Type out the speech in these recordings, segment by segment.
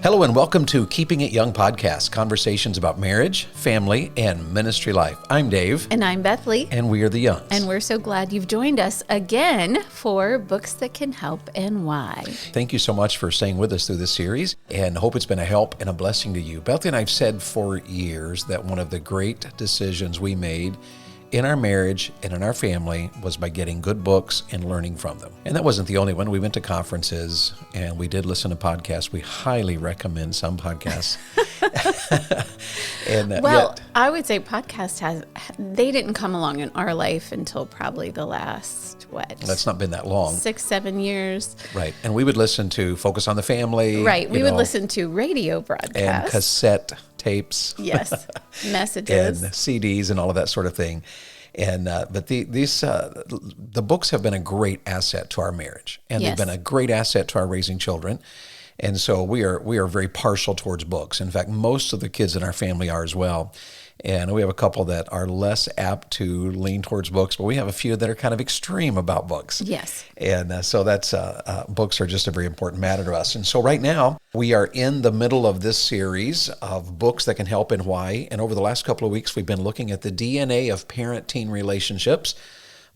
Hello and welcome to Keeping It Young podcast, conversations about marriage, family, and ministry life. I'm Dave. And I'm Bethany. And we are the Youngs. And we're so glad you've joined us again for Books That Can Help and Why. Thank you so much for staying with us through this series and hope it's been a help and a blessing to you. Bethany and I have said for years that one of the great decisions we made in our marriage and in our family was by getting good books and learning from them. And that wasn't the only one. We went to conferences and we did listen to podcasts. We highly recommend some podcasts. I would say podcasts they didn't come along in our life until probably the last, That's not been that long. 6-7 years. Right. And we would listen to Focus on the Family. Right. We would listen to radio broadcasts. And cassette tapes. Yes. Messages. And CDs and all of that sort of thing. And but the books have been a great asset to our marriage, and they've been a great asset to our raising children. And so we are very partial towards books. In fact, most of the kids in our family are as well. And we have a couple that are less apt to lean towards books, but we have a few that are kind of extreme about books. Yes. And so that's books are just a very important matter to us. And so right now we are in the middle of this series of books that can help and why. And over the last couple of weeks, we've been looking at the DNA of parent-teen relationships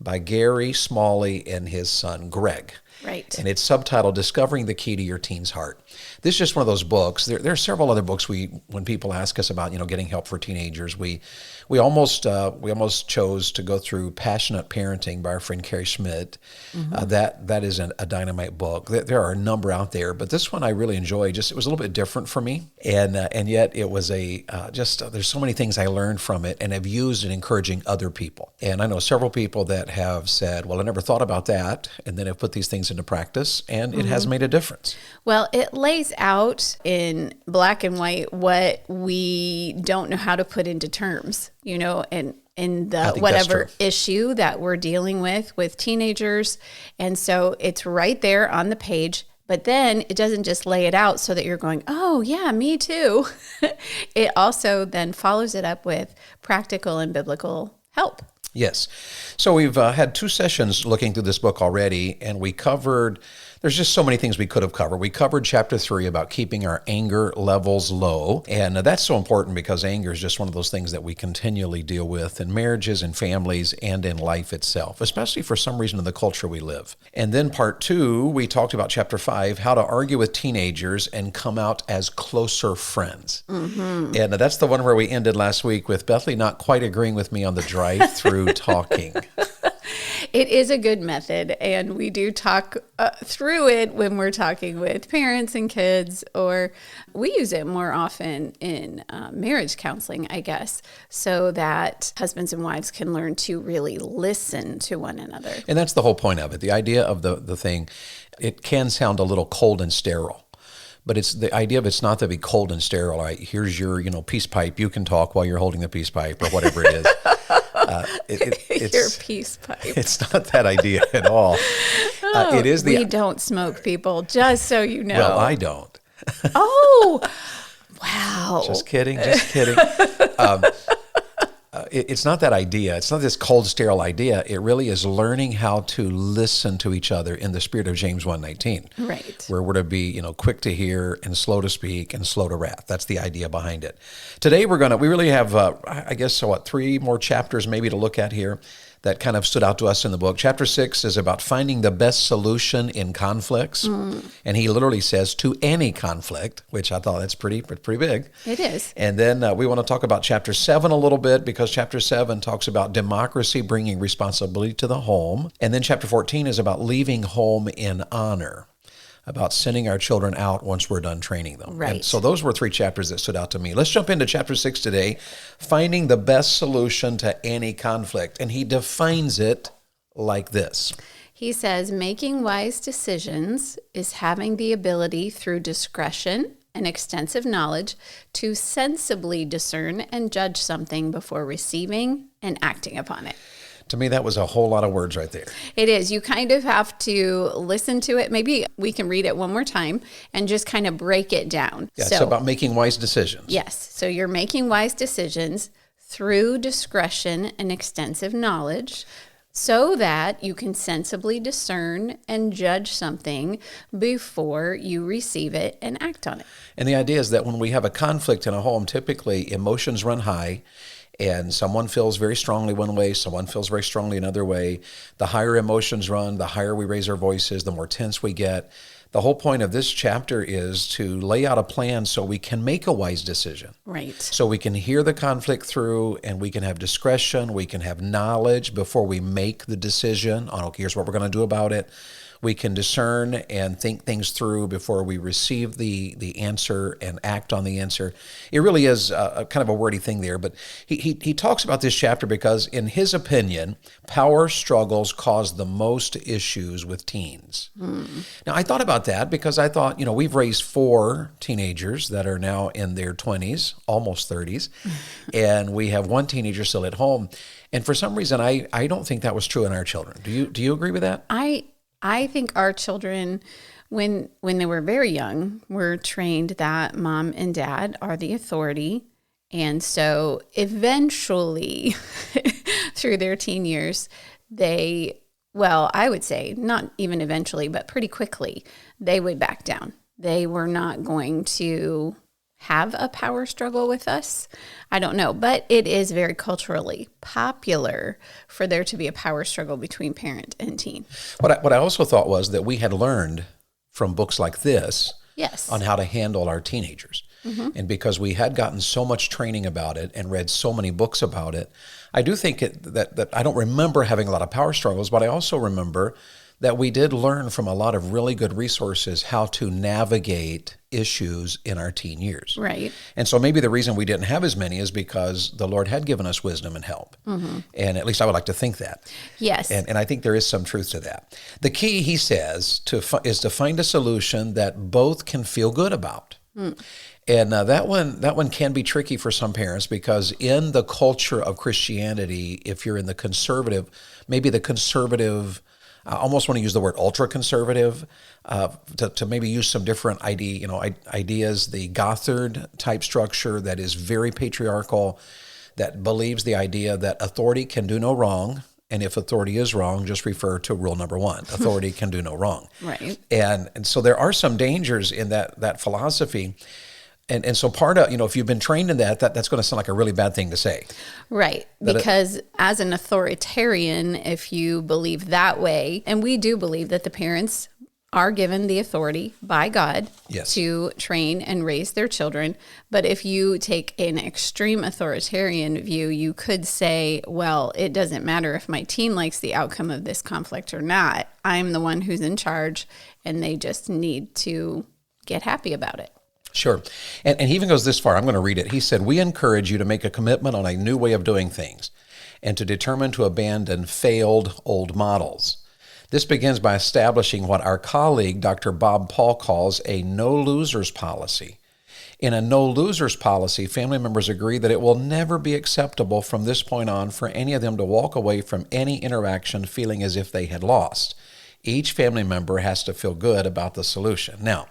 by Gary Smalley and his son, Greg. Right. And it's subtitled Discovering the Key to Your Teen's Heart. This is just one of those books. There are several other books when people ask us about, getting help for teenagers, we almost chose to go through Passionate Parenting by our friend Carrie Schmidt. Mm-hmm. That is a dynamite book. There are a number out there, but this one I really enjoyed. It was a little bit different for me, and yet it was there's so many things I learned from it and have used in encouraging other people. And I know several people that have said, well, I never thought about that, and then have put these things into practice, and it has made a difference. Well, it lays out in black and white what we don't know how to put into terms, and in the whatever issue that we're dealing with teenagers. And so it's right there on the page, but then it doesn't just lay it out so that you're going, oh yeah, me too. It also then follows it up with practical and biblical help. Yes. So we've had 2 sessions looking through this book already, and there's just so many things we could have covered. We covered chapter 3 about keeping our anger levels low, and that's so important because anger is just one of those things that we continually deal with in marriages and families and in life itself, especially for some reason in the culture we live. And then part 2, we talked about chapter 5, how to argue with teenagers and come out as closer friends. Mm-hmm. And that's the one where we ended last week with Bethany not quite agreeing with me on the drive-through talking. It is a good method, and we do talk through it when we're talking with parents and kids, or we use it more often in marriage counseling, I guess, so that husbands and wives can learn to really listen to one another. And that's the whole point of it. The idea of the thing, it can sound a little cold and sterile. But it's the idea of it's not to be cold and sterile. Right? Here's your, peace pipe. You can talk while you're holding the peace pipe or whatever it is. It's your peace pipe. It's not that idea at all. It is we don't smoke, people, just so you know. Well, I don't. Oh, wow. Just kidding. It's not that idea. It's not this cold, sterile idea. It really is learning how to listen to each other in the spirit of James 1:19. Right. Where we're to be, quick to hear and slow to speak and slow to wrath. That's the idea behind it. Today we really have, 3 more chapters maybe to look at here that kind of stood out to us in the book. Chapter 6 is about finding the best solution in conflicts. And he literally says to any conflict, which I thought that's pretty big. It is. And then we want to talk about chapter 7 a little bit because chapter 7 talks about democracy bringing responsibility to the home. And then chapter 14 is about leaving home in honor, about sending our children out once we're done training them. Right. And so those were 3 chapters that stood out to me. Let's jump into chapter 6 today, finding the best solution to any conflict. And he defines it like this. He says, making wise decisions is having the ability through discretion and extensive knowledge to sensibly discern and judge something before receiving and acting upon it. To me, that was a whole lot of words right there. It is. You kind of have to listen to it. Maybe we can read it one more time and just kind of break it down. Yeah, it's about making wise decisions. Yes. So you're making wise decisions through discretion and extensive knowledge. so that you can sensibly discern and judge something before you receive it and act on it. And the idea is that when we have a conflict in a home, typically emotions run high, and someone feels very strongly one way, someone feels very strongly another way. The higher emotions run, the higher we raise our voices, the more tense we get. The whole point of this chapter is to lay out a plan so we can make a wise decision. Right. So we can hear the conflict through, and we can have discretion, we can have knowledge before we make the decision on, okay, here's what we're going to do about it. We can discern and think things through before we receive the answer and act on the answer. It really is a kind of a wordy thing there, but he talks about this chapter because, in his opinion, power struggles cause the most issues with teens. Now, I thought about that because I thought, we've raised 4 teenagers that are now in their 20s, almost 30s, and we have 1 teenager still at home. And for some reason, I don't think that was true in our children. Do you agree with that? I think our children, when they were very young, were trained that mom and dad are the authority. And so eventually, through their teen years, I would say not even eventually, but pretty quickly, they would back down. They were not going to have a power struggle with us. I don't know, but it is very culturally popular for there to be a power struggle between parent and teen. What I also thought was that we had learned from books like this Yes. on how to handle our teenagers. And because we had gotten so much training about it and read so many books about it, I do think that I don't remember having a lot of power struggles, but I also remember that we did learn from a lot of really good resources how to navigate issues in our teen years. Right. And so maybe the reason we didn't have as many is because the Lord had given us wisdom and help. And at least I would like to think that. Yes. And I think there is some truth to that. The key, he says, is to find a solution that both can feel good about. And that one can be tricky for some parents because in the culture of Christianity, if you're in the conservative, I almost want to use the word ultra-conservative to maybe use some different ideas. The Gothard type structure that is very patriarchal, that believes the idea that authority can do no wrong, and if authority is wrong, just refer to rule number 1: authority can do no wrong. Right. And so there are some dangers in that philosophy. And so part of, if you've been trained in that's going to sound like a really bad thing to say. Right. Because as an authoritarian, if you believe that way, and we do believe that the parents are given the authority by God Yes. to train and raise their children. But if you take an extreme authoritarian view, you could say, well, it doesn't matter if my teen likes the outcome of this conflict or not. I'm the one who's in charge, and they just need to get happy about it. Sure. And he even goes this far. I'm going to read it. He said, "We encourage you to make a commitment on a new way of doing things and to determine to abandon failed old models. This begins by establishing what our colleague, Dr. Bob Paul, calls a no-losers policy. In a no-losers policy, family members agree that it will never be acceptable from this point on for any of them to walk away from any interaction feeling as if they had lost. Each family member has to feel good about the solution." Now,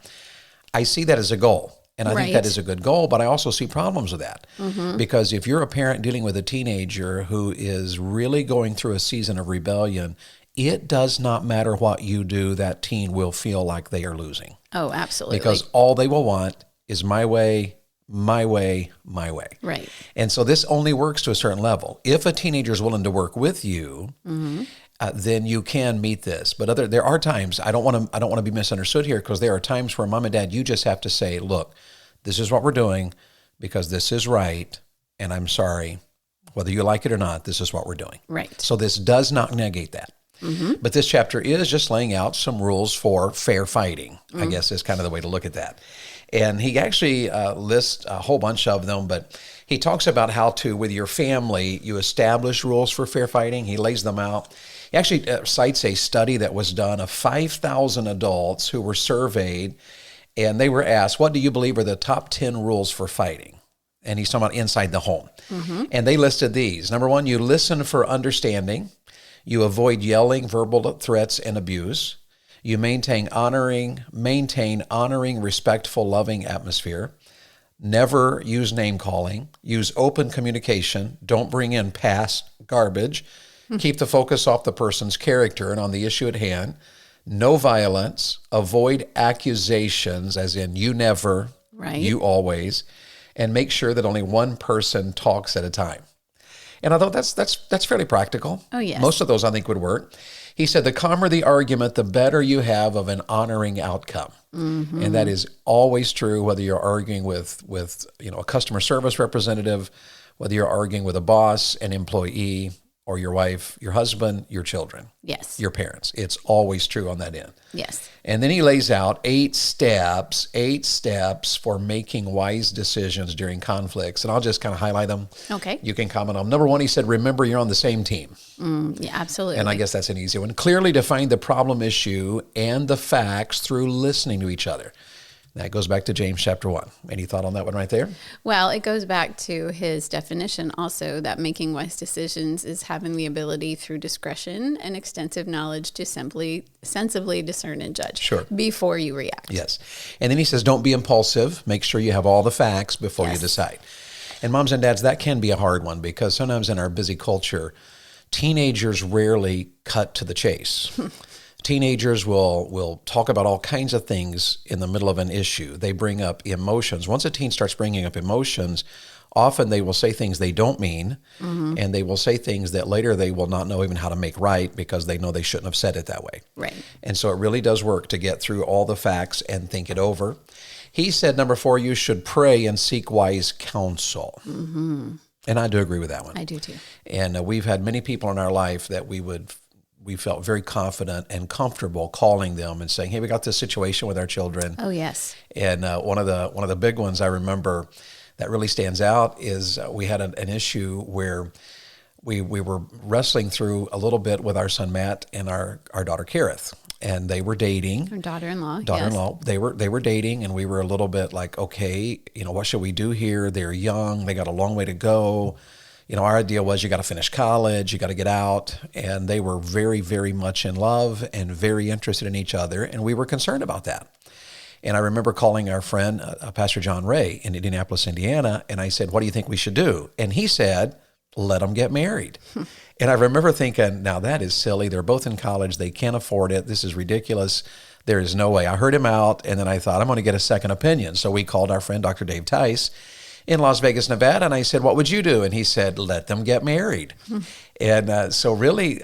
I see that as a goal, and I think that is a good goal, but I also see problems with that. Because if you're a parent dealing with a teenager who is really going through a season of rebellion, it does not matter what you do, that teen will feel like they are losing. Oh, absolutely. Because all they will want is my way, my way, my way. Right. And so this only works to a certain level. If a teenager is willing to work with you, then you can meet this. But there are times, I don't want to be misunderstood here, because there are times where mom and dad, you just have to say, look, this is what we're doing because this is right, and I'm sorry. Whether you like it or not, this is what we're doing. Right. So this does not negate that. But this chapter is just laying out some rules for fair fighting, I guess is kind of the way to look at that. And he actually lists a whole bunch of them, but he talks about how to, with your family, you establish rules for fair fighting. He lays them out. He actually cites a study that was done of 5,000 adults who were surveyed, and they were asked, what do you believe are the top 10 rules for fighting? And he's talking about inside the home. And they listed these. Number 1, you listen for understanding. You avoid yelling, verbal threats, and abuse. You maintain honoring, respectful, loving atmosphere. Never use name calling. Use open communication. Don't bring in past garbage. Keep the focus off the person's character and on the issue at hand. No violence. Avoid accusations, as in you never, Right. you always, and make sure that only one person talks at a time. And I thought that's fairly practical. Oh, yes. Most of those I think would work. He said, the calmer the argument, the better you have of an honoring outcome. Mm-hmm. And that is always true, whether you're arguing with a customer service representative, whether you're arguing with a boss, an employee, or your wife, your husband, your children. Yes. Your parents. It's always true on that end. Yes. And then he lays out 8 steps for making wise decisions during conflicts. And I'll just kind of highlight them. Okay. You can comment on them. Number 1, he said, remember you're on the same team. Yeah, absolutely. And I guess that's an easy one. Clearly define the problem issue and the facts through listening to each other. That goes back to James chapter 1. Any thought on that one right there? Well, it goes back to his definition also that making wise decisions is having the ability through discretion and extensive knowledge to sensibly discern and judge Sure. before you react. Yes. And then he says, don't be impulsive. Make sure you have all the facts before you decide. And moms and dads, that can be a hard one because sometimes in our busy culture, teenagers rarely cut to the chase. Teenagers will talk about all kinds of things in the middle of an issue. They bring up emotions. Once a teen starts bringing up emotions, often they will say things they don't mean, and they will say things that later they will not know even how to make right because they know they shouldn't have said it that way. Right. And so it really does work to get through all the facts and think it over. He said, number 4, you should pray and seek wise counsel. Mm-hmm. And I do agree with that one. I do too. And we've had many people in our life that we felt very confident and comfortable calling them and saying, hey, we got this situation with our children. Oh, yes. And one of the big ones I remember that really stands out is we had an issue where we were wrestling through a little bit with our son Matt and our daughter Kareth. And they were dating. Her daughter-in-law. Daughter-in-law. Yes. They were dating, and we were a little bit like, okay, what should we do here? They're young. They got a long way to go. Our idea was you got to finish college, you got to get out, and they were very, very much in love and very interested in each other, and we were concerned about that. And I remember calling our friend, Pastor John Ray in Indianapolis, Indiana, and I said, what do you think we should do? And he said, let them get married. And I remember thinking, now that is silly. They're both in college. They can't afford it. This is ridiculous. There is no way. I heard him out, and then I thought, I'm going to get a second opinion. So we called our friend, Dr. Dave Tice, in Las Vegas, Nevada, and I said, what would you do? And he said, let them get married. And so really,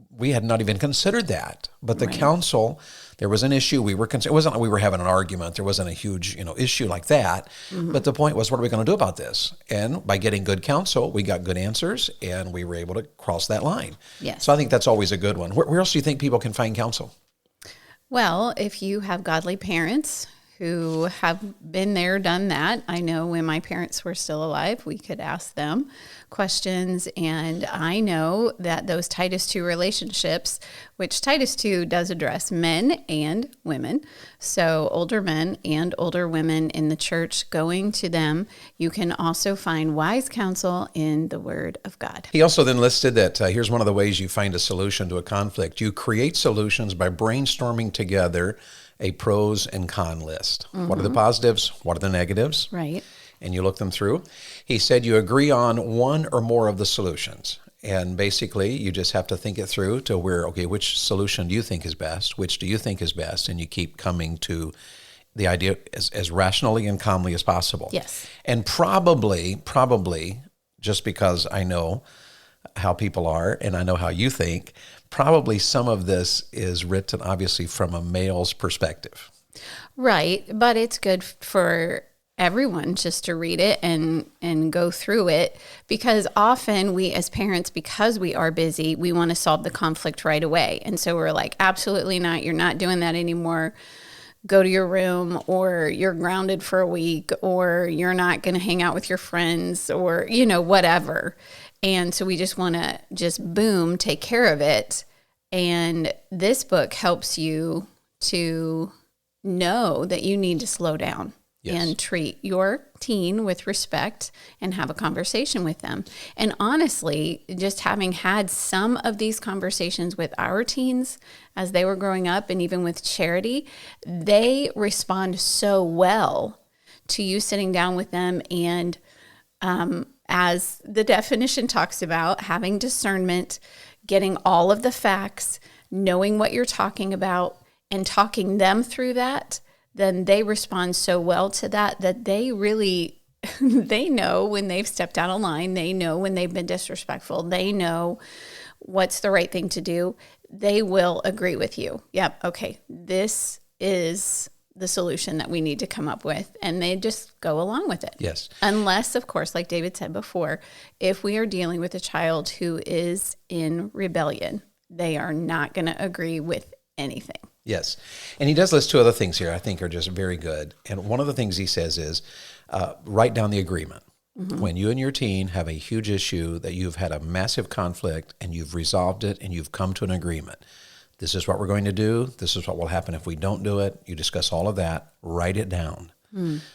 we had not even considered that. But the council, there was an issue. We were concerned. It wasn't like we were having an argument. There wasn't a huge issue like that. But the point was, what are we going to do about this? And by getting good counsel, we got good answers, and we were able to cross that line. Yes. So I think that's always a good one. Where else do you think people can find counsel? Well, if you have godly parents who have been there, done that. I know when my parents were still alive, we could ask them questions. And I know that those Titus 2 relationships, which Titus 2 does address men and women. So older men and older women in the church, going to them, you can also find wise counsel in the Word of God. He also then listed that here's one of the ways you find a solution to a conflict. You create solutions by brainstorming together a pros and con list. What are the positives? What are the negatives? Right. And you look them through. He said you agree on one or more of the solutions. And basically, you just have to think it through to where, okay, which solution do you think is best? Which do you think is best? And you keep coming to the idea as rationally and calmly as possible. Yes. And probably, just because I know how people are and I know how you think, probably some of this is written obviously from a male's perspective. Right. But it's good for everyone just to read it and go through it, because often we as parents, because we are busy, we want to solve the conflict right away. And so we're like, absolutely not. You're not doing that anymore. Go to your room, or you're grounded for a week, or you're not going to hang out with your friends, or, whatever. And so we just want to boom, take care of it. And this book helps you to know that you need to slow down. Yes. And treat your teen with respect and have a conversation with them. And honestly, just having had some of these conversations with our teens as they were growing up, and even with Charity, they respond so well to you sitting down with them and as the definition talks about, having discernment, getting all of the facts, knowing what you're talking about, and talking them through that, then they respond so well to that they really, they know when they've stepped out of line. They know when they've been disrespectful. They know what's the right thing to do. They will agree with you. Yep. Okay. This is the solution that we need to come up with. And they just go along with it. Yes. Unless, of course, like David said before, if we are dealing with a child who is in rebellion, they are not going to agree with anything. Yes. And he does list two other things here I think are just very good. And one of the things he says is write down the agreement. Mm-hmm. When you and your teen have a huge issue that you've had a massive conflict and you've resolved it and you've come to an agreement. This is what we're going to do. This is what will happen if we don't do it. You discuss all of that. Write it down.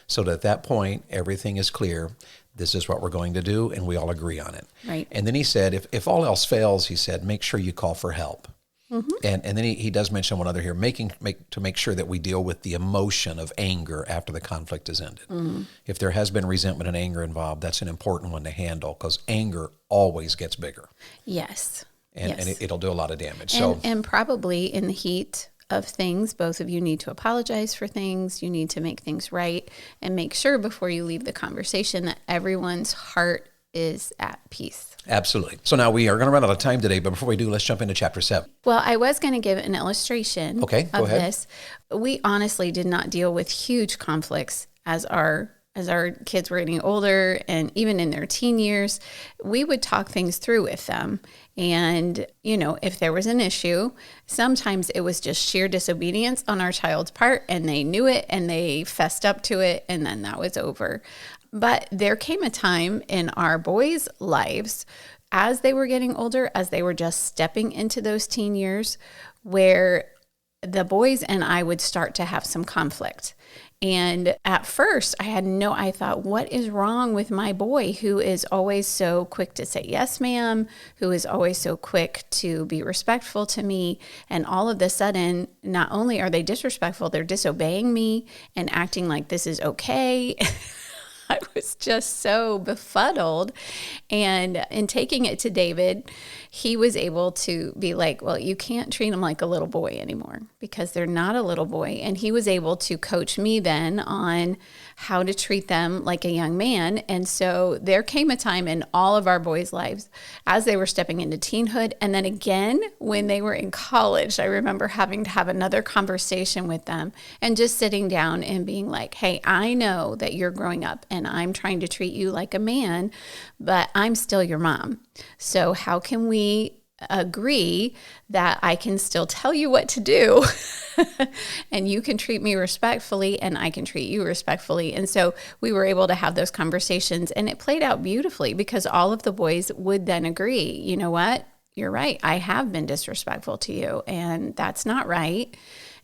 So that at that point, everything is clear. This is what we're going to do, and we all agree on it. Right. And then he said, if all else fails, he said, make sure you call for help. Mm-hmm. And then he does mention one other here, to make sure that we deal with the emotion of anger after the conflict is ended. Mm-hmm. If there has been resentment and anger involved, that's an important one to handle because anger always gets bigger. Yes. And it'll do a lot of damage. And probably in the heat of things, both of you need to apologize for things. You need to make things right and make sure before you leave the conversation that everyone's heart is at peace. Absolutely. So now we are going to run out of time today, but before we do, let's jump into chapter 7. Well, I was going to give an illustration go ahead. This. We honestly did not deal with huge conflicts as our kids were getting older and even in their teen years. We would talk things through with them. And, if there was an issue, sometimes it was just sheer disobedience on our child's part and they knew it and they fessed up to it and then that was over. But there came a time in our boys' lives as they were getting older, as they were just stepping into those teen years, where the boys and I would start to have some conflict. And at first I thought, what is wrong with my boy who is always so quick to say, yes, ma'am, who is always so quick to be respectful to me. And all of a sudden, not only are they disrespectful, they're disobeying me and acting like this is okay. I was just so befuddled. And in taking it to David, he was able to be like, well, you can't treat them like a little boy anymore because they're not a little boy. And he was able to coach me then on how to treat them like a young man. And so there came a time in all of our boys' lives as they were stepping into teenhood. And then again, when they were in college, I remember having to have another conversation with them and just sitting down and being like, hey, I know that you're growing up and I'm trying to treat you like a man, but I'm still your mom. So how can we agree that I can still tell you what to do and you can treat me respectfully and I can treat you respectfully? And so we were able to have those conversations and it played out beautifully because all of the boys would then agree, you know what, you're right. I have been disrespectful to you and that's not right.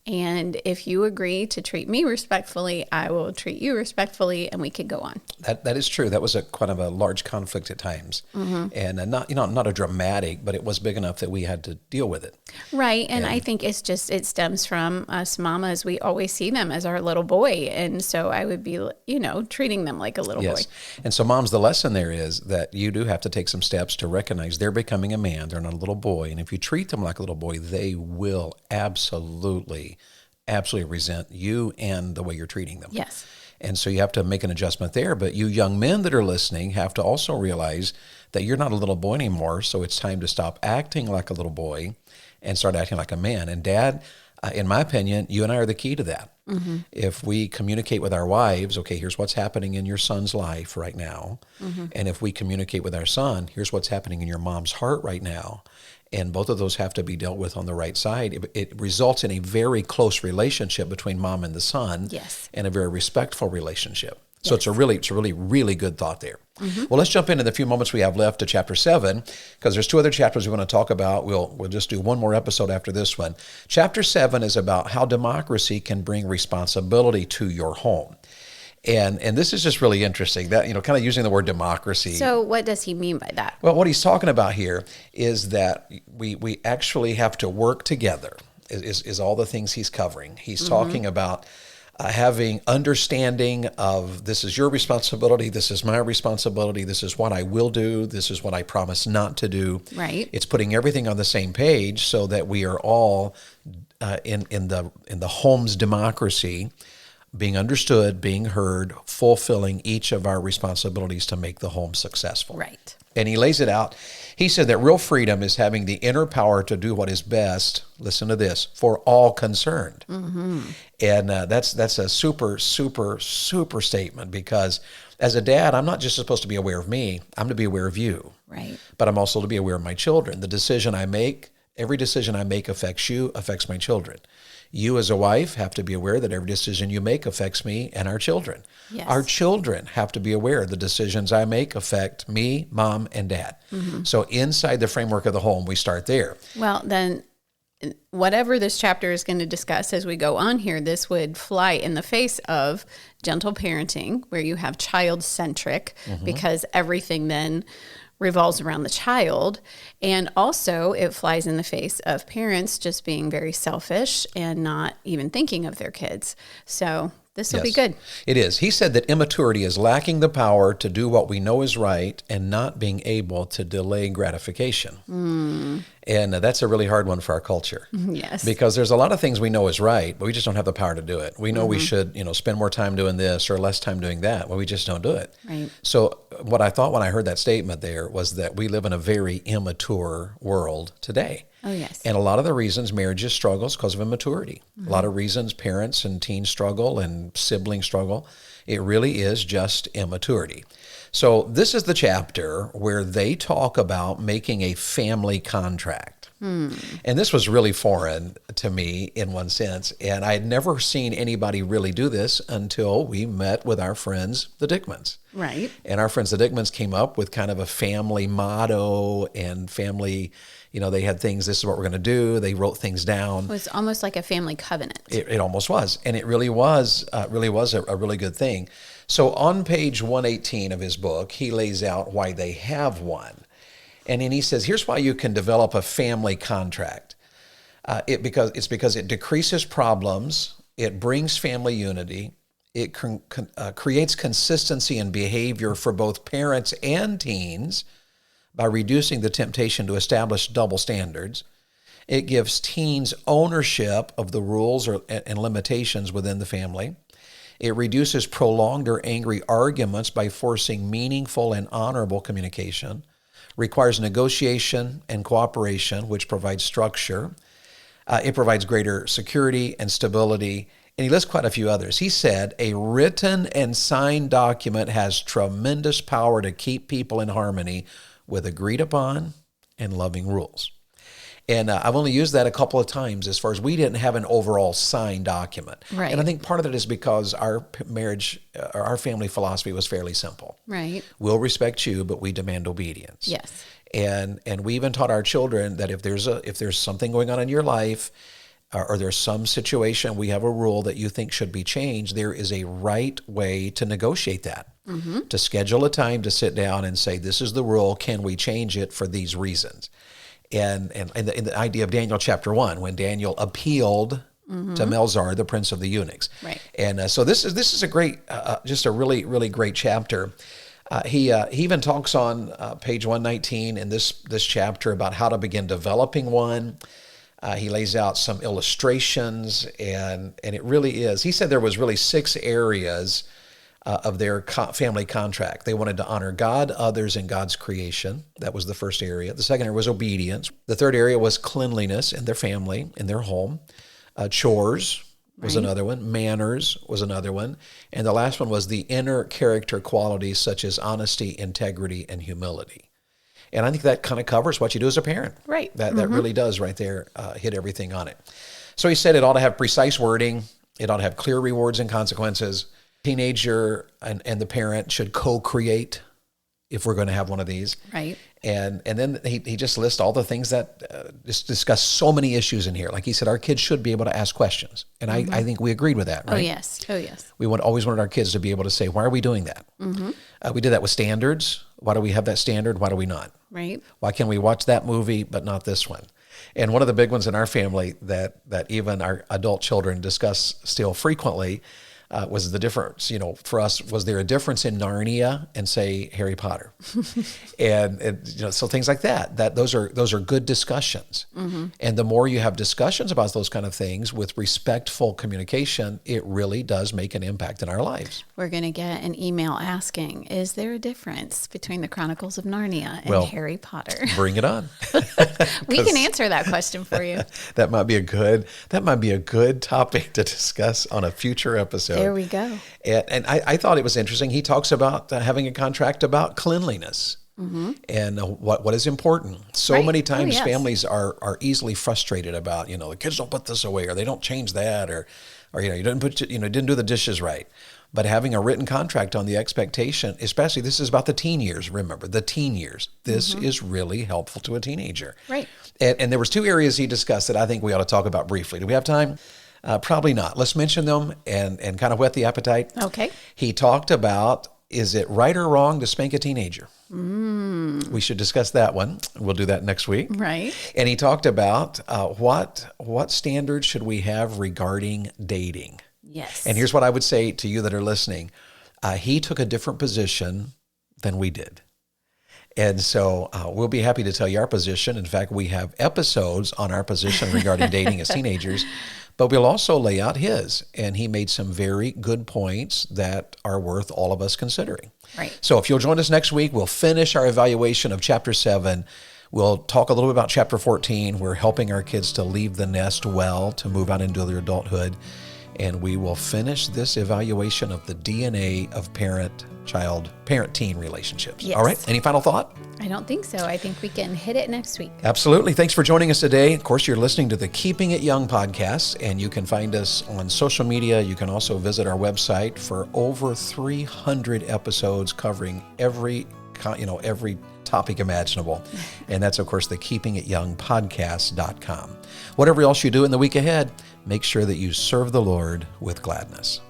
And if you agree to treat me respectfully, I will treat you respectfully, and we could go on. That is true. That was quite of a large conflict at times, and not a dramatic, but it was big enough that we had to deal with it. Right, and I think it stems from us mamas. We always see them as our little boy, and so I would be, treating them like a little boy. And so, moms, the lesson there is that you do have to take some steps to recognize they're becoming a man. They're not a little boy, and if you treat them like a little boy, they will absolutely resent you and the way you're treating them. Yes. And so you have to make an adjustment there. But you young men that are listening have to also realize that you're not a little boy anymore. So it's time to stop acting like a little boy and start acting like a man. And Dad, in my opinion, you and I are the key to that. Mm-hmm. If we communicate with our wives, okay, here's what's happening in your son's life right now. Mm-hmm. And if we communicate with our son, here's what's happening in your mom's heart right now. And both of those have to be dealt with on the right side. It results in a very close relationship between mom and the son, yes, and a very respectful relationship. So yes. It's a really good thought there. Mm-hmm. Well, let's jump into the few moments we have left to chapter 7, because there's 2 other chapters we want to talk about. We'll just do one more episode after this one. Chapter 7 is about how democracy can bring responsibility to your home. And this is just really interesting, that, kind of using the word democracy. So what does he mean by that? Well, what he's talking about here is that we actually have to work together, is all the things he's covering. He's talking about having understanding of this is your responsibility, this is my responsibility, this is what I will do, this is what I promise not to do. Right. It's putting everything on the same page so that we are all in the home's democracy, being understood, being heard, fulfilling each of our responsibilities to make the home successful. Right. And he lays it out. He said that real freedom is having the inner power to do what is best, listen to this, for all concerned. Mm-hmm. And that's a super statement, because as a dad, I'm not just supposed to be aware of me, I'm to be aware of you. Right. But I'm also to be aware of my children. The decision I make, every decision I make affects you, affects my children. You as a wife have to be aware that every decision you make affects me and our children. Yes. Our children have to be aware the decisions I make affect me, mom, and dad. Mm-hmm. So inside the framework of the home, we start there. Well, then whatever this chapter is going to discuss as we go on here, this would fly in the face of gentle parenting, where you have child-centric, because everything then revolves around the child. And also it flies in the face of parents just being very selfish and not even thinking of their kids. So this will be good. It is. He said that immaturity is lacking the power to do what we know is right and not being able to delay gratification. And that's a really hard one for our culture. Yes. Because there's a lot of things we know is right, but we just don't have the power to do it. We know we should, spend more time doing this or less time doing that, but we just don't do it. Right. So what I thought when I heard that statement there was that we live in a very immature world today. Oh, yes. And a lot of the reasons marriages struggle is because of immaturity. A lot of reasons parents and teens struggle and siblings struggle. It really is just immaturity. So this is the chapter where they talk about making a family contract. And this was really foreign to me in one sense. And I had never seen anybody really do this until we met with our friends, the Dickmans. Right. And our friends, the Dickmans, came up with kind of a family motto and family, they had things, this is what we're going to do. They wrote things down. It was almost like a family covenant. It almost was. And it really was a really good thing. So on page 118 of his book, he lays out why they have one. And then he says, here's why you can develop a family contract. Because it decreases problems, it brings family unity, it creates consistency in behavior for both parents and teens by reducing the temptation to establish double standards. It gives teens ownership of the rules and limitations within the family. It reduces prolonged or angry arguments by forcing meaningful and honorable communication. Requires negotiation and cooperation, which provides structure. It provides greater security and stability. And he lists quite a few others. He said, a written and signed document has tremendous power to keep people in harmony with agreed upon and loving rules. And I've only used that a couple of times as far as we didn't have an overall signed document. Right. And I think part of it is because our marriage, or our family philosophy was fairly simple. Right. We'll respect you, but we demand obedience. Yes. And we even taught our children that if there's something going on in your life, or there's some situation, we have a rule that you think should be changed, there is a right way to negotiate that. To schedule a time to sit down and say, this is the rule, can we change it for these reasons? And the idea of Daniel chapter 1, when Daniel appealed to Melzar, the prince of the eunuchs. Right. And so this is a great, just a really, really great chapter. He even talks on page 119 in this chapter about how to begin developing one. He lays out some illustrations, and it really is. He said there was really 6 areas of their family contract. They wanted to honor God, others, and God's creation. That was the first area. The second area was obedience. The third area was cleanliness in their family, in their home. Chores was another one. Manners was another one. And the last one was the inner character qualities such as honesty, integrity, and humility. And I think that kind of covers what you do as a parent. Right. That really does right there hit everything on it. So he said it ought to have precise wording. It ought to have clear rewards and consequences. Teenager and the parent should co-create if we're going to have one of these. Right. And then he just lists all the things that just discuss so many issues in here. Like he said, our kids should be able to ask questions. And I think we agreed with that, right? Oh, yes. Oh, yes. We always wanted our kids to be able to say, why are we doing that? We did that with standards. Why do we have that standard? Why do we not? Right. Why can we watch that movie but not this one? And one of the big ones in our family that even our adult children discuss still frequently was the difference, for us, was there a difference in Narnia and say Harry Potter? and so things like that those are good discussions. And the more you have discussions about those kind of things with respectful communication, it really does make an impact in our lives. We're going to get an email asking, is there a difference between the Chronicles of Narnia and Harry Potter? Bring it on. We can answer that question for you. That might be a good topic to discuss on a future episode. There we go. And I thought it was interesting. He talks about having a contract about cleanliness and what is important. So many times families are easily frustrated about, the kids don't put this away, or they don't change that, or you didn't do the dishes right. But having a written contract on the expectation, especially this is about the teen years. Remember, the teen years. This is really helpful to a teenager. Right. And there was 2 areas he discussed that I think we ought to talk about briefly. Do we have time? Probably not. Let's mention them and kind of whet the appetite. Okay. He talked about, is it right or wrong to spank a teenager? We should discuss that one. We'll do that next week. Right. And he talked about what standards should we have regarding dating? Yes. And here's what I would say to you that are listening. He took a different position than we did. And so we'll be happy to tell you our position. In fact, we have episodes on our position regarding dating as teenagers, but we'll also lay out his. And he made some very good points that are worth all of us considering. Right. So if you'll join us next week, we'll finish our evaluation of chapter 7. We'll talk a little bit about chapter 14. We're helping our kids to leave the nest well, to move out into their adulthood. And we will finish this evaluation of the DNA of parent-teen relationships. Yes. All right. Any final thought? I don't think so. I think we can hit it next week. Absolutely. Thanks for joining us today. Of course, you're listening to the Keeping It Young podcast, and you can find us on social media. You can also visit our website for over 300 episodes covering every topic imaginable. And that's, of course, the keepingityoungpodcast.com. Whatever else you do in the week ahead, make sure that you serve the Lord with gladness.